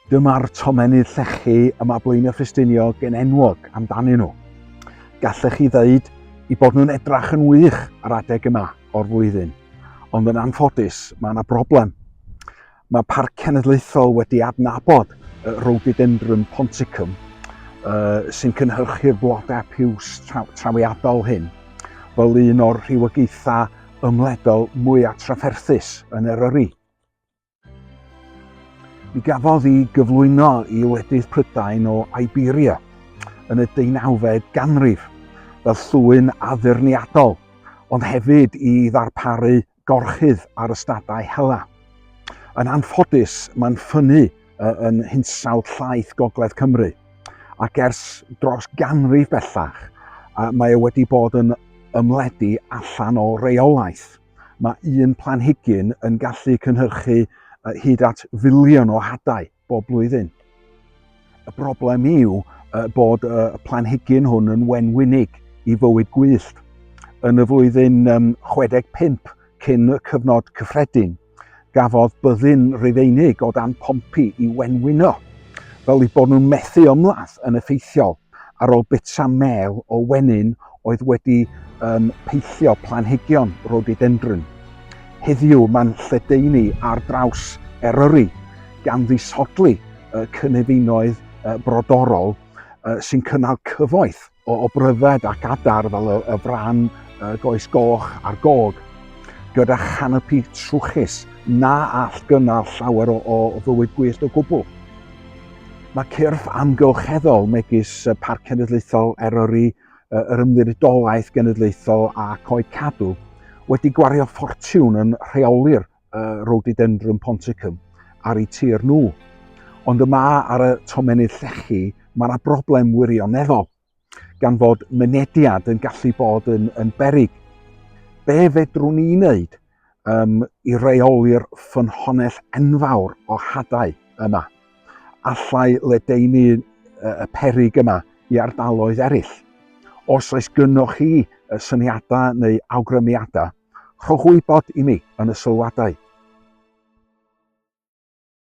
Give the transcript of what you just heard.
Dyma'r tomennydd llechi yma Blaenau Ffestiniog yn enwog amdanyn nhw. Gallech chi ddeud eu bod nhw'n edrych yn wych ar adeg yma o'r flwyddyn, ond yn anffodus mae yna broblem. Mae Parc Cenedlaethol wedi adnabod y Rhododendron ponticum sy'n cynhyrchu'r blodau piws trawiadol hyn fel un o'r rhywogaethau ymledol mwyaf trafferthus yn Eryri. Mi gafodd ei gyflwyno i wledydd Prydain o Eryri yn y 19fed ganrif fel llwyn addurniadol, ond hefyd i ddarparu gorchydd ar ystadau hela. Yn anffodus, mae'n ffynnu yn hinsawdd llaeth Gogledd Cymru, ac ers dros ganrif bellach, mae wedi bod yn ymledu allan o reolaeth. Mae un planhigyn yn gallu cynhyrchu hyd at filiwn o hadau bob blwyddyn. Y broblem yw bod y planhigyn hwn yn wenwynig i fywyd gwyllt. Yn y flwyddyn 65 cyn y cyfnod cyffredin, gafodd byddin Rufeinig o dan pompi i wenwyno, fel eu bod nhw'n methu ymladd yn effeithiol ar ôl bita mel o wenyn oedd wedi peillio planhigion Rhododendron. Heddiw mae'n lledaenu ar draws Eryri gan ddisodli cynefinoedd brodorol sy'n cynnal cyfoeth o bryfed ac adar fel y fran goes goch a'r gog, gyda chanopi trwchus na all gynnal llawer o fywyd gwyllt o gwbl. Mae cyrff amgylcheddol megis Parc Cenedlaethol Eryri, yr ymddiriedolaeth genedlaethol a coed cadw wedi gwario ffortiwn yn rheoli'r Rhododendron ponticum ar eu tir nhw. Ond yma ar y tomennydd llechi mae yna broblem wirioneddol, gan fod mynediad yn gallu bod yn beryg. Be fedrwn ni wneud i reoli'r ffynhonnell enfawr o hadau yma? Allai ledaenu y peryg yma i ardaloedd eraill? Os oes gynnoch chi syniadau neu awgrymiadau, rhowch wybod i mi yn y sylwadau.